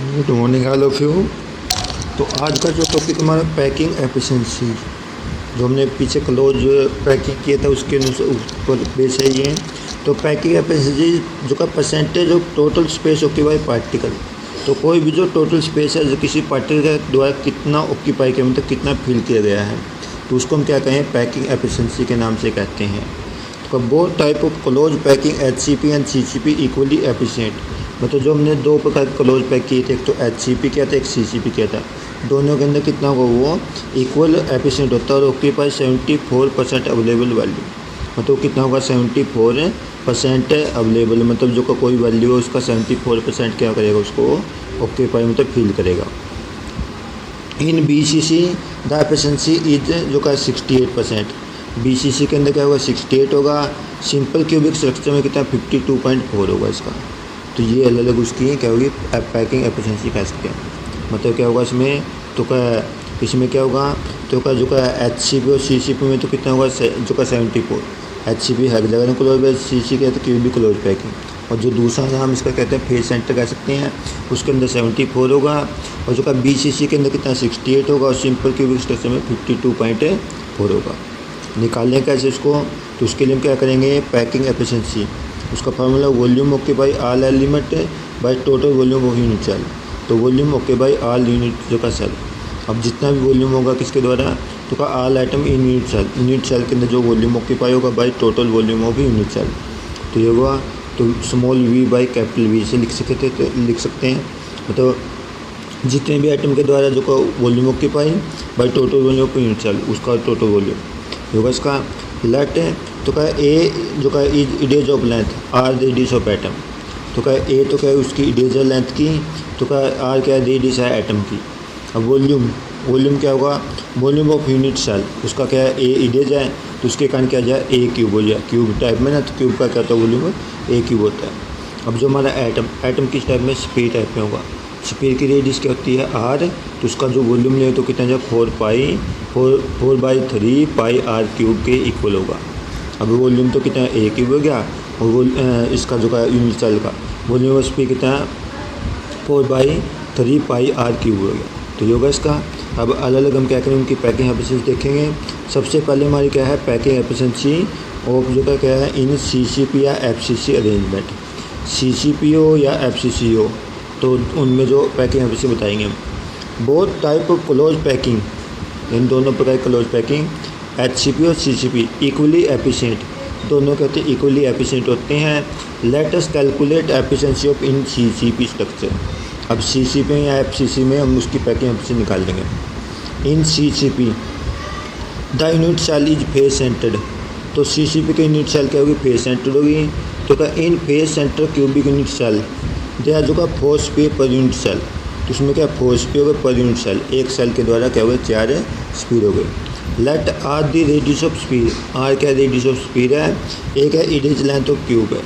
Good morning all of you. तो आज का जो टॉपिक हमारा पैकिंग एफिशिएंसी, जो हमने पीछे क्लोज पैकिंग किया था उसके ऊपर बेस है ये। तो पैकिंग एफिशिएंसी जो का percentage of total space occupy particle, तो कोई भी जो टोटल स्पेस है जो किसी पार्टिकल के द्वारा कितना ऑक्यूपाई किया, मतलब कितना फिल किया गया है, तो उसको हम क्या कहें, पैकिंग एफिशिएंसी के नाम से कहते हैं। तो both type of close packing HCP and CCP equally efficient, मतलब जो हमने दो प्रकार के क्लोज पैक किए थे, एक तो HCP किया था, एक CCP किया था, दोनों के अंदर कितना होगा, वो इक्वल एफिशिएंट होता है और ऑक्यूपाई 74% अवेलेबल वैल्यू, मतलब कितना होगा 74% अवेलेबल, मतलब जो का कोई वैल्यू है उसका 74% क्या करेगा, उसको ऑक्यूपाई मतलब फिल करेगा। इन BCC द एफिशिएंसी इज जो का 68%, BCC के अंदर क्या होगा 68 होगा, सिंपल क्यूबिक स्ट्रक्चर में कितना 52.4 होगा इसका। तो ये अलग अलग उसकी क्या होगी पैकिंग एफिशिएंसी कह सकते हैं। मतलब क्या होगा इसमें, तो क्या इसमें क्या होगा, तो क्या जो का HCP और CCP में तो कितना होगा जो का 74, HCP hexagonal close pack, CCP कहते हैं क्यूबिक क्लोज पैकिंग, और जो दूसरा नाम इसका कहते हैं फेस सेंटर कह सकते हैं, उसके अंदर 74 होगा, और जो का BCC के अंदर कितना 68 होगा, और सिंपल क्यूबिक स्ट्रक्चर में 52.4 होगा। निकालने कैसे इसको, तो उसके लिए हम क्या करेंगे, पैकिंग एफिशिएंसी, उसका formula volume occupy all element by total volume of unit cell. तो वॉल्यूम ऑक्यूपाई ऑल यूनिट जो का सेल, अब जितना भी वॉल्यूम होगा किसके द्वारा, तो का all item in unit cell के अंदर जो वॉल्यूम ऑक्यूपाई होगा by total volume of unit cell. तो ये होगा, तो small v by capital V से लिख सकते हैं, मतलब जितने भी आइटम के द्वारा जो का volume occupy by total volume of unit cell, उसका टोटल वॉल्यूम होगा इसका। लेट तो क्या ए जो का edge of length r radius of atom, तो क्या ए तो क्या है उसकी इरेजर लेंथ की, तो क्या आर क्या है रेडियस है एटम की। अब वॉल्यूम क्या होगा, वॉल्यूम ऑफ यूनिट सेल, उसका क्या है ए इरेज है, तो उसके कारण क्या जाए ए क्यूब हो जाए, क्यूब टाइप में ना, तो क्यूब का क्या होता है वॉल्यूम ए क्यूब होता है। अब जो हमारा एटम किस टाइप में, स्फीयर टाइप में होगा, स्फीयर की रेडियस क्या होती है आर, तो उसका जो वॉल्यूम ले तो कितना जाए 4/3 पाई आर क्यूब के इक्वल होगा। अब वॉल्यूम तो कितना ए क्यूब हो गया, और इसका जो का यूनिट सेल का वॉल्यूम ऑफ स्फीयर कितना 4/3 पाई आर क्यूब हो गया। तो ये होगा इसका। अब अलग अलग हम क्या करेंगे, उनकी पैकिंग एफिशिएंसी देखेंगे। सबसे पहले हमारी क्या है पैकिंग एफिशिएंसी ऑफ जो का क्या है इन CCP या FCC अरेंजमेंट, CCP हो या FCC हो, तो उनमें जो पैकिंग एफिशिएंसी बताएंगे हम। Both type of close packing, इन दोनों प्रकार क्लोज पैकिंग HCP और CCP इक्वली एफिशिएंट, दोनों कहते हैं इक्वली एफिशिएंट होते हैं। Let us calculate efficiency of in CCP structure. अब CCP या FCC में हम उसकी पैकिंग एफिशिएंसी निकाल देंगे। In CCP the unit cell is face centred, तो CCP की यूनिट सेल क्या होगी, फेस सेंटर्ड होगी। तो क्या in face centre cubic unit cell they are जो का 4 स्पीयर पर यूनिट सेल, तो उसमें क्या 4 स्पीयर होगा पर यूनिट सेल, एक सेल के द्वारा क्या होगा 4 स्पीयर हो गए। Let r the radius of sphere, r क्या रेडियस ऑफ स्पीयर है, एक है इरेज लेंथ ऑफ क्यूब है,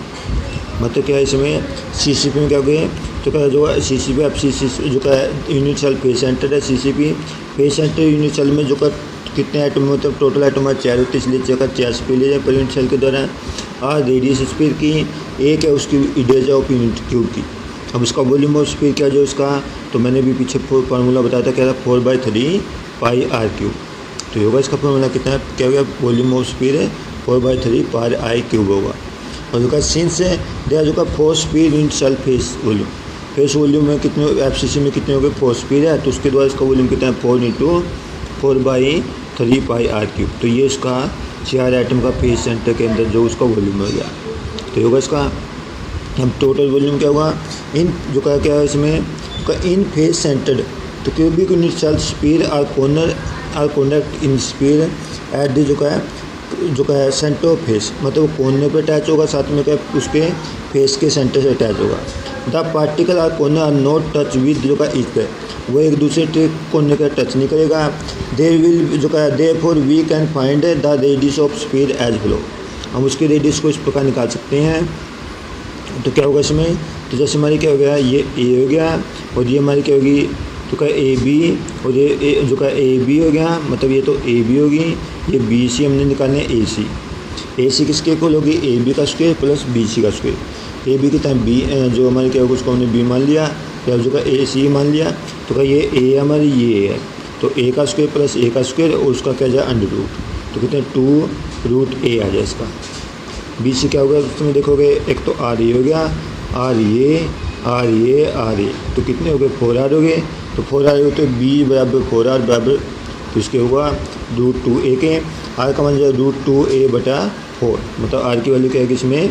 मतलब क्या है इसमें CCP में क्या हो गए, तो क्या जो CCP FCC जो का यूनिट सेल फेस सेंटर है, CCP face centre unit cell में जो का कितने आइटम, मतलब टोटल आइटम है 4 होते, इसलिए जगह 4 स्पीयर ले जाए पर यूनिट सेल के द्वारा। आर रेडियस स्पीयर की, एक है उसकी इरेज ऑफ यूनिट क्यूब की। अब उसका वॉल्यूम ऑफ स्पीयर क्या जो इसका, तो मैंने भी पीछे फार्मूला बताया था क्या था 4/3 पाई आर क्यूब। तो होगा इसका फार्मूला कितना है, क्या हो गया वॉल्यूम ऑफ स्पीयर है 4/3 पाई आई क्यूब होगा। और जो का सिंस है दे जो का 4 sphere unit cell face volume में कितने FCC में कितने हो गए 4 स्पीयर है, तो उसके द्वारा इसका वॉल्यूम कितना है 4/3 पाई आर क्यूब। तो ये इसका 4 आइटम का फेस सेंटर के अंदर जो उसका वॉल्यूम हो गया। तो होगा इसका अब टोटल वॉल्यूम क्या होगा, इन जो का क्या है इसमें इन फेस सेंटर्ड, तो cubic unit cell sphere are corner in sphere at the जो का है सेंटर ऑफ फेस, मतलब वो कोने पे अटैच होगा, साथ में क्या उसके फेस के सेंटर से अटैच होगा। The particle are corner are not touch with जो का ईच, वो एक दूसरे के कोने का टच नहीं करेगा। देयर विल जो का therefore we can find the radius of sphere as below, हम उसके रेडियस को इस प्रकार निकाल सकते हैं। तो क्या होगा इसमें, तो जैसे हमारी क्या हो गया ये ए हो गया, और ये हमारी क्या होगी, तो क्या AB, और ये जो का AB हो गया, मतलब ये तो AB होगी, ये BC हमने निकालने AC किसके इक्वल होगी, AB का स्क्वायर प्लस BC का स्क्वायर। AB की टाइम B जो हमारे क्या होगा उसको हमने B मान लिया, तो अब जो का ए सी मान लिया, तो क्या ये ए हमारी ये है, तो ए का स्क्वायर प्लस ए का स्क्वायर और उसका क्या जाए अंडर रूट, तो कहते हैं 2 रूट ए आ जाए इसका। बी से क्या होगा तुम्हें देखोगे, एक तो आर ये हो गया, आर ये आर ये आर ये, तो कितने हो गए 4r हो गए, तो 4r हो तो बी बराबर 4r बराबर, तो इसके होगा √2a के, आर का मान जाए √2a/4, मतलब आर की वैल्यू क्या है इसमें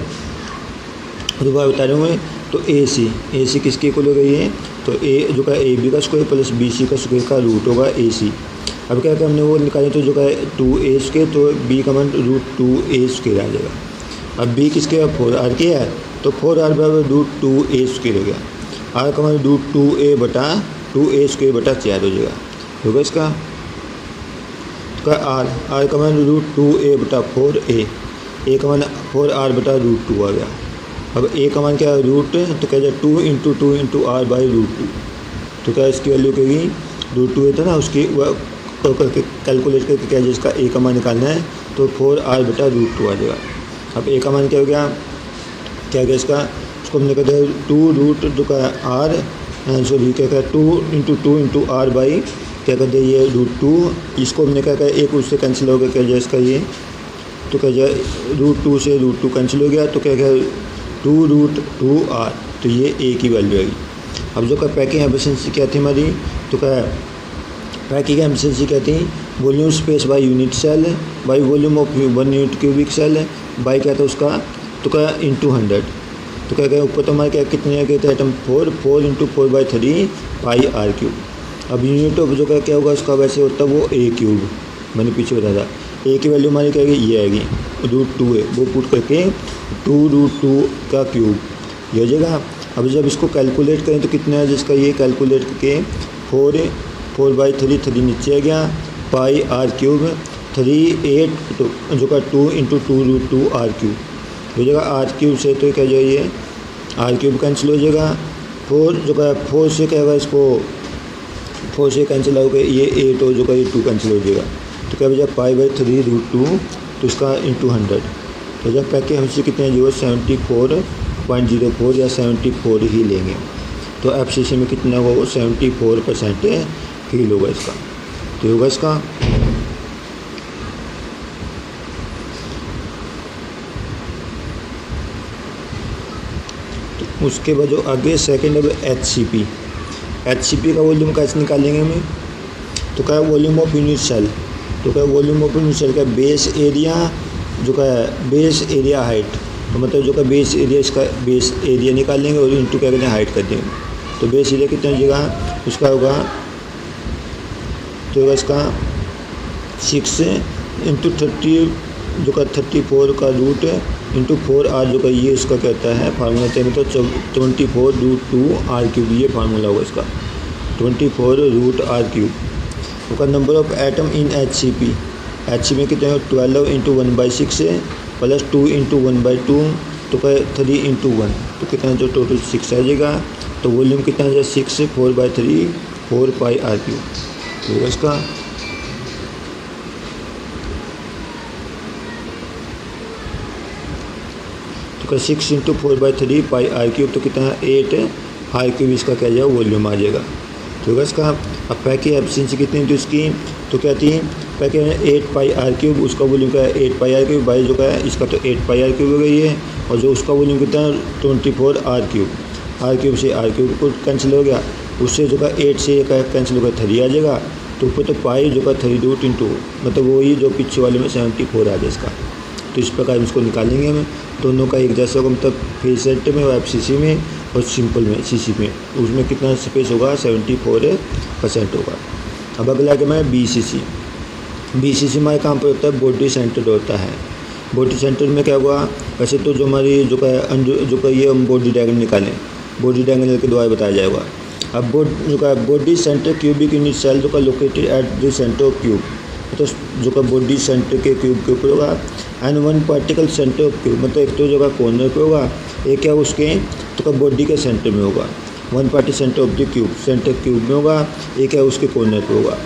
दोबारा बता रहे हूँ। तो ए सी किसके इक्वल हो गई है, तो ए जो का ए बी का स्क्वायर प्लस बी सी का स्क्वायर का रूट होगा ए सी। अब क्या हमने वो निकाले, तो जो का 2a स्क्वायर, तो बी का मान √2a स्क्वायर आ जाएगा। अब बी किसके 4r के है, तो 4r बराबर √2a स्क्वायर हो गया, आर का मान √2a स्क्वायर 4 हो जाएगा, होगा इसका आर का मान √2a/4a, ए का मान 4r/√2 आ गया। अब ए का मान क्या है रूट, तो क्या जाए 2 × 2 × r/√2, तो क्या इसकी वैल्यू कहेगी √2a था ना, उसकी करके कैलकुलेट करके क्या जिसका ए का मान निकालना है, तो 4r/√2 आ जाएगा। अब ए का मान क्या हो गया, क्या गया इसका, उसको हमने कहते हैं 2 जो का r सॉरी क्या कहते हैं 2 × 2 × r/ क्या कहते हैं ये √2, इसको हमने क्या कहा एक उससे कैंसिल हो गया, क्या जाए इसका ये, तो क्या जाए √2 से √2 कैंसिल हो गया, तो क्या क्या 2√2r, तो ये ए की वैल्यू आएगी। अब जो का पैकिंग एफिशिएंसी क्या थी हमारी, तो क्या पैकिंग एफिशिएंसी क्या थी, volume space by unit cell by volume of 1 unit cubic cell by क्या था उसका, तो क्या × 100, तो क्या क्या ऊपर तो हमारे क्या कितने गए थे आइटम 4 × 4/3 πr³। अब यूनिट ऑफ जो का क्या होगा उसका वैसे होता है वो a³ मैंने पीछे बताया था, ए की वैल्यू हमारी क्या आएगी, ये आएगी √2a, वो पुट करके 2√2 का क्यूब ये हो जाएगा। अब जब इसको कैलकुलेट करें तो कितना है जिसका, ये कैलकुलेट करके 4/3 3 नीचे आ गया, πr³ 3 8 जो का 2 × 2√2r³ हो जाएगा, r³ से तो क्या जाए ये r³ कैंसिल हो जाएगा, 4 जो का 4 से क्या होगा इसको 4 से कैंसिल हो गया, ये 8 और जो का ये 2 कैंसिल हो जाएगा, तो क्या बचा π/3√2, तो इसका × 100, तो जब पैकेज हमसे कितने जो 74.04 या 74 ही लेंगे, तो एफसीसी में कितना होगा वो 74% हील होगा इसका, तो होगा इसका। तो उसके बाद जो आगे सेकेंड है एचसीपी का वॉल्यूम कैसे निकालेंगे हमें, तो क्या वॉल्यूम ऑफ यूनिट सेल, तो क्या वॉल्यूम ऑफ यूनिट सेल का बेस एरिया जो का बेस एरिया हाइट, तो मतलब जो का बेस एरिया इसका बेस एरिया निकालेंगे और इंटू क्या करेंगे हाइट कर देंगे, तो बेस एरिया कितना हो जाएगा उसका होगा, तो होगा इसका 6 × 30 जो का 34 का रूट इंटू 4r जो का ये इसका कहता है फार्मूला चाहिए, तो 24√2r³, ये फार्मूला होगा इसका 24√r³। उसका number of atom in HCP में कितने 12 × 1/6 प्लस 2 × 1/2, तो क्या 3 × 1, तो कितना जो टोटल 6 आ जाएगा, तो वॉल्यूम कितना आ जाएगा 6 4/3 4πr³, तो इसका तो क्या 6 × 4/3 πr³, तो कितना 8r³ इसका क्या जाएगा वॉल्यूम आ जाएगा, तो इसका। अब पैकेज एफिशिएंसी कितनी थी उसकी, तो क्या थी पैकेज 8πr³, उसका वॉल्यूम क्या है 8πr³ बाई जो क्या है इसका तो 8πr³ हो गई है, और जो उसका वॉल्यूम कितना है 24r³, r³ से r³ को कैंसिल हो गया, उससे जो का 8 से क्या कैंसिल होगा 3 आ जाएगा, तो ऊपर तो पाई जो का 3√2 मतलब वही जो पीछे वाले में 74 आ जाए इसका, तो इस प्रकार इसको निकालेंगे हमें, दोनों का एक जैसा होगा, मतलब फेज सेट में और एफसीसी में और सिंपल में सीसी में, उसमें कितना स्पेस होगा 74% होगा। अब अगला क्या मैं बीसीसी हमारे काम पर होता है बॉडी सेंटर होता है, बॉडी सेंटर में क्या हुआ, वैसे तो जो हमारी जो का ये हम बॉडी डायग्राम निकालें, बॉडी डायग्राम के द्वारा बताया जाएगा। अब जो का body centre cubic unit cell जो का located at the centre of cube, तो जो का बॉडी सेंटर के क्यूब के ऊपर होगा, and 1 particle centre of cube, मतलब एक तो जगह कॉर्नर पे होगा, एक क्या उसके तो का बॉडी के सेंटर में होगा, 1 party centre of the cube centre cube में होगा, एक क्या उसके कॉर्नर पे होगा।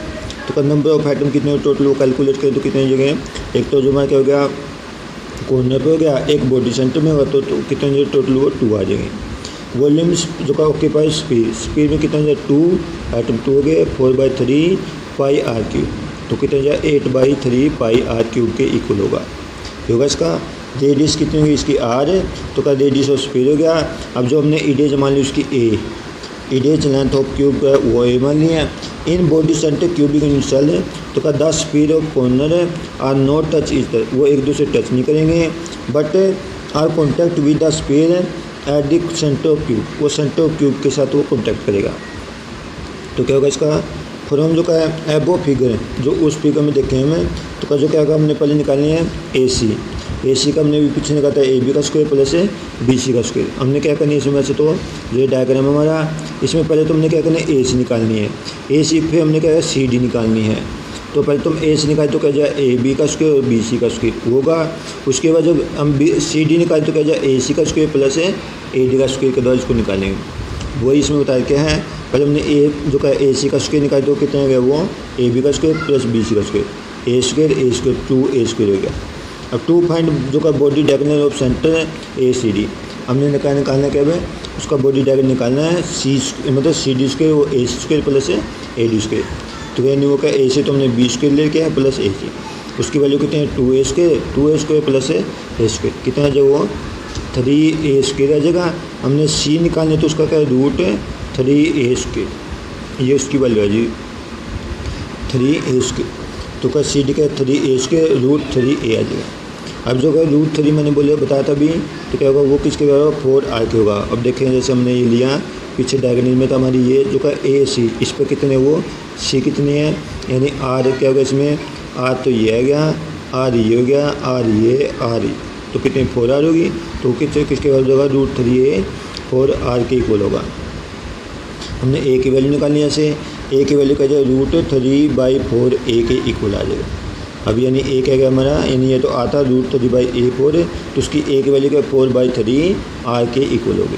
तो का नंबर ऑफ एटम कितने टोटल वो कैलकुलेट करें तो कितने जगह, एक तो जो हमारा क्या हो गया कॉर्नर पे हो गया, एक बॉडी सेंटर में होगा, तो कितने जगह टोटल वो 2 आ जाएंगे। वॉल्यूम्स जो का ऑक्यूपाई स्पीड में कितना जाए 2 एटम 2 हो गए 4/3 पाई आर क्यूब, तो कितना जाए 8/3 पाई आर क्यूब के इक्वल होगा इसका। रेडियस कितनी होगी इसकी आर, तो का रेडियस ऑफ स्पीड हो गया। अब जो हमने इडेज मान ली उसकी a, edge length of cube वो ए मान लिया। In body centre cubic unit cell तो का 10 speed of corner are not touch each, वो एक दूसरे टच नहीं करेंगे, but are contact with the speed at the centre of cube, वो सेंटर ऑफ क्यूब के साथ वो कॉन्टैक्ट करेगा। तो क्या होगा इसका फ्रॉम जो का है एबो फिगर, जो उस फिगर में देखे हमें, तो का जो क्या होगा हमने पहले निकालनी है ए सी का हमने भी पीछे निकाला था ए बी का स्क्वायर प्लस बी सी का स्क्वायर। हमने क्या करनी है इसमें से, तो ये डायग्राम हमारा, इसमें पहले तो हमने क्या करना है ए सी निकालनी है, ए सी फिर हमने क्या है सी डी निकालनी है। तो पहले तुम ए सी निकाल तो क्या जाए ए बी का स्क्वायर और बी सी का स्क्वायर होगा। उसके बाद जब हम सी डी निकाल तो क्या जाए ए सी का स्क्वायर प्लस ए डी का स्क्वायर के द्वारा इसको निकालेंगे। वही इसमें बताया क्या है, पहले हमने ए जो का ए सी का स्क्वायर निकाल तो कितना हो गया वो ए बी का स्क्वायर प्लस बी सी का स्क्वायर, ए स्क्वायर 2 ए स्क्वायर हो गया। अब 2 फाइंड जो का बॉडी डायगोनल ऑफ सेंटर है ए सी डी, हमने निकालना क्या है उसका बॉडी डायगोनल निकालना है सी मतलब सी डी स्क्वायर वो a square plus a d square. तो वह नहीं का ए से तो हमने बी स्क्वायर ले क्या है प्लस ए सी, उसकी वैल्यू कितनी है 2a स्क्वायर प्लस ए स्क्वायर, कितना है जो वो 3a स्क्वायर आ जाएगा। हमने सी निकालने तो उसका क्या है रूट 3a स्क्वायर, ये उसकी वैल्यू है जी 3a स्क्वायर, तो का सी डी का 3a स्क्वायर रूट 3a आ जाएगा। अब जो का रूट 3 मैंने बोले बताया था अभी, तो क्या होगा वो किसके बराबर 4r के होगा। अब देखें जैसे हमने ये लिया पीछे डायगोनल में, तो हमारी ये जो का ए सी इस पर कितने वो सी कितनी है, यानी आर क्या होगा इसमें आर तो ये आ गया, आर ये हो गया, आर ये आर ये, तो कितने 4r होगी, तो किसके बराबर होगा रूट 3a 4r के इक्वल होगा। हमने ए की वैल्यू निकालनी है, ऐसे ए की वैल्यू क्या जाए रूट 3/4a के इक्वल आ जाएगा। अब यानी ए क्या गया हमारा, यानी ये तो आता रूट 3/4, तो उसकी ए की वैल्यू क्या 4/3r के इक्वल होगी।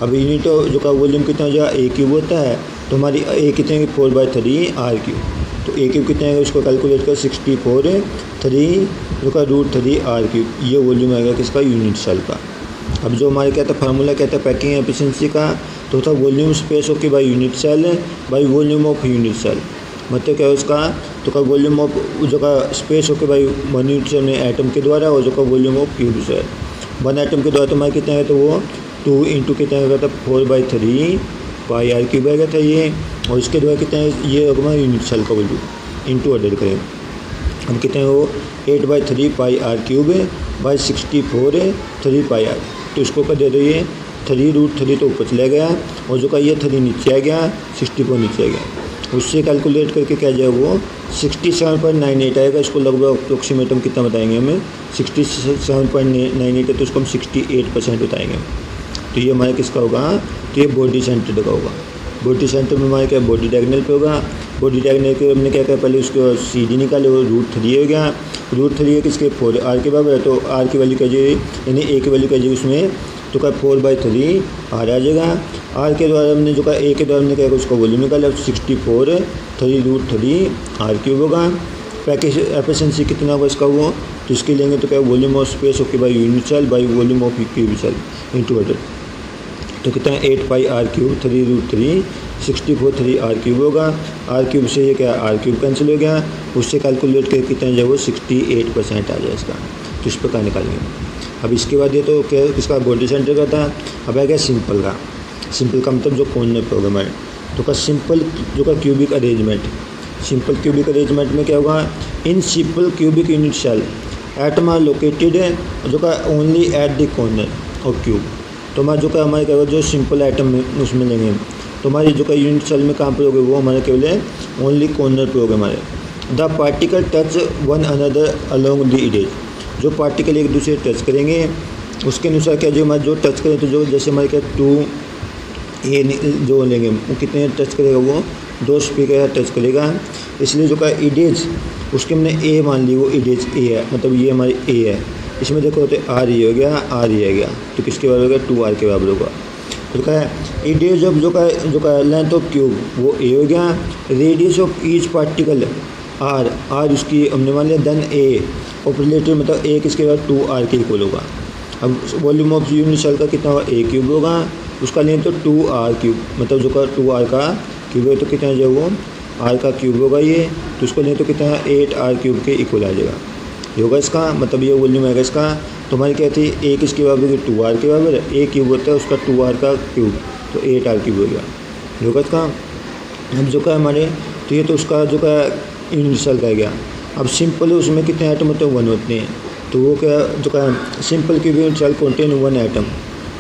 अब यूनिट जो का वॉल्यूम कितना हो जाएगा ए क्यूब होता है, तो हमारी ए कितने 4/3r क्यूब, तो ए क्यूब कितने आएगा उसको कैलकुलेट कर 64 जो का रूट 3r क्यूब, ये वॉल्यूम आएगा किसका यूनिट सेल का। अब जो हमारे क्या था फार्मूला क्या था पैकिंग एफिशिएंसी का, तो था volume space of by unit cell by volume of unit cell, मतलब क्या है उसका, तो का वॉल्यूम ऑफ जो का space of by 1 unit cell में एटम के द्वारा, और जो का volume of cube cell 1 atom के द्वारा, तो हमारे कितना है तो वो 2 इंटू कितना आएगा था 4/3 पाई आर क्यूब आएगा था ये, और इसके द्वारा कितना है ये होगा यूनिट सेल का वॉल्यूम इंटू ऑर्डर करें हम कितने वो 8/3 pi r cube by 64 3 pi r, तो इसको कर दे दो ये 3√3 तो ऊपर चला गया, और जो का ये 3 नीचे आ गया 64 नीचे आ गया, उससे कैलकुलेट करके क्या जाए वो 67.98 आएगा। इसको लगभग अप्रोक्सीमेट हम कितना बताएंगे हमें 67.98 है, तो उसको हम 68% बताएंगे। तो ये हमारे किसका होगा, तो ये बॉडी सेंटर का होगा। बॉडी सेंटर में हमारे क्या बॉडी डायगोनल पे होगा, बॉडी डायगोनल के हमने क्या किया पहले उसको सी डी निकाले, वो रूट 3 हो गया, रूट 3 है किसके 4r के बराबर है, तो r की वैल्यू क्या जाए यानी a की वैल्यू क्या जाए उसमें, तो क्या 4/3 r आ जाएगा। r के द्वारा हमने जो का a के द्वारा हमने क्या उसका वॉल्यूम निकाला 64 3√3 r क्यूब होगा। पैकेज एफिशिएंसी कितना होगा इसका वो, तो इसके लेंगे तो क्या volume of space okay by unit cell by volume of cube cell into order, तो कितना 8 pi r cube 3√3 64 3r cube होगा। आर क्यूब से ये क्या आर क्यूब कैंसिल हो गया, उससे कैलकुलेट करके कितना जो वो 68% आ जाए इसका, तो इस प्रकार निकालेंगे। अब इसके बाद ये तो क्या इसका बॉडी सेंटर का था, अब आ गया सिंपल का। सिंपल का मतलब जो कॉर्नर प्रोग्राम है, तो का सिंपल जो का cubic arrangement, simple cubic arrangement में क्या होगा, in simple cubic unit cell atom are located जो का only at the corner of cube. तो हमारा जो का हमारे क्या जो सिंपल आइटम उसमें लेंगे, तो हमारी जो का यूनिट सेल में कहाँ पर होगा वो हमारे केवल है ओनली कॉर्नर पे होगा हमारे। The particle touch one another along the edges, जो पार्टिकल एक दूसरे टच करेंगे उसके अनुसार क्या जो हमारे जो टच करें, तो जो जैसे हमारे क्या 2a जो लेंगे वो कितने टच करेगा, वो 2 स्पीकर टच करेगा, इसलिए जो का इडेज उसके हमने a मान ली, वो इडेज a है, मतलब ये हमारी a है। इसमें देखो तो r ये हो गया, r ये आ गया, तो किसके बराबर होगा 2r के बराबर होगा। तो क्या है इडेज ऑफ जो का लेंथ ऑफ क्यूब वो a हो गया, radius of each particle r उसकी हमने मान लिया देन a और रिलेटेड मतलब a किसके बाद 2r के इक्वल होगा। अब वॉल्यूम ऑफ यूनिट सेल का कितना होगा a क्यूब होगा, उसका लें तो 2r³ मतलब जो का 2r का क्यूब है तो कितना जो वो r का क्यूब होगा ये, तो उसको लें तो कितना 8r³ के इक्वल आ जाएगा। ये होगा इसका मतलब ये वॉल्यूम आएगा इसका। तो हमारी क्या थी एक इसके बराबर 2r के बराबर, एक क्यूब होता है उसका 2r का क्यूब तो 8r³ हो गया। ये होगा इसका। अब जो का हमारे तो ये तो उसका जो का यूनिवर्सल का गया। अब सिंपल उसमें कितने आइटम होते हैं 1 होते हैं, तो वो क्या जो का simple cube universal contain 1 item,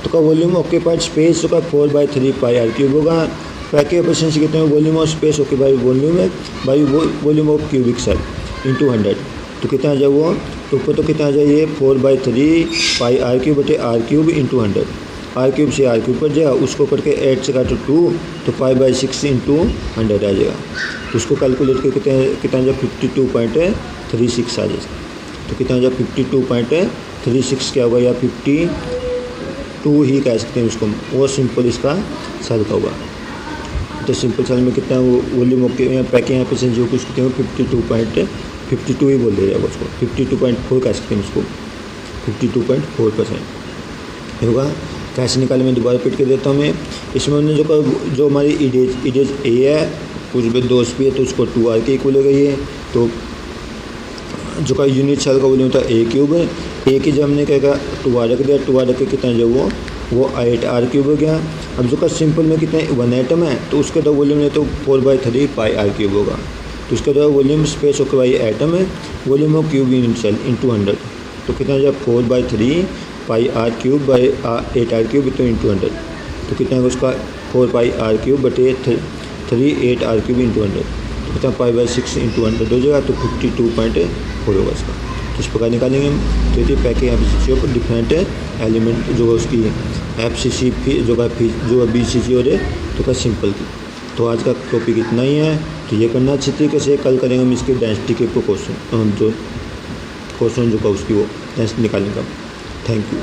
तो का वॉल्यूम ऑक्यूपाइड स्पेस जो का 4/3 πr³ होगा। पैकिंग एफिशिएंसी कितने volume of space occupied volume है by volume of cubic cell into 100, तो कितना आ जाए वो तो ऊपर तो कितना आ जाए ये 4/3 πr³ बटे r³ इंटू 100, r³ से r³ पर जाएगा उसको करके 8 से काटो 2 तो 5/6 इंटू 100 आ जाएगा। तो उसको कैलकुलेट करके कितना जाए 52.36 आ जाएगा। तो कितना जाए 52.36 क्या होगा या 52 ही कह सकते हैं उसको, वो सिंपल इसका सेल का होगा। तो सिंपल सेल में कितना वो वॉल्यूम ओके पैकिंग एफिशिएंसी होगी उसको कहते हैं 52 ही बोल दे जाएगा उसको, 52.4 कह सकते हैं उसको, 52.4% होगा। कैसे निकाले मैं दोबारा रिपीट कर देता हूँ मैं। इसमें उन्होंने जो हमारी इडेज ए है कुछ भी 2 SP है तो उसको 2r के इक्वल हो गई है। तो जो का यूनिट सेल का वॉल्यूम था a³ है, a की जब हमने क्या कहा 2r रख दिया, 2r रख के कितना जो वो 8r³ हो गया। अब जो का सिंपल में कितने 1 आइटम है तो उसका तो वॉल्यूम है तो 4/3 πr³ होगा। तो उसका जो वॉल्यूम स्पेस ऑक्यूपाइड आइटम है volume of cube unit cell into 100, तो कितना जब 4/3 πr³ बाई 8r³ तो इंटू 100, तो कितना है उसका 4πr³ बटे 3 8r³ इंटू 100, तो कितना 5/6 इंटू 100 हो जाएगा। तो 52.4 होगा इसका। तो इस प्रकार निकालेंगे हम। तो ये packing efficiency of different element जो उसकी FCC जो का BCC और तो का सिंपल की। तो आज का टॉपिक इतना ही है। तो ये करना अच्छी तरीके से, कल करेंगे हम इसके डेंसिटी के क्वेश्चन जो का उसकी वो डेंसिटी निकालेंगे। Thank you.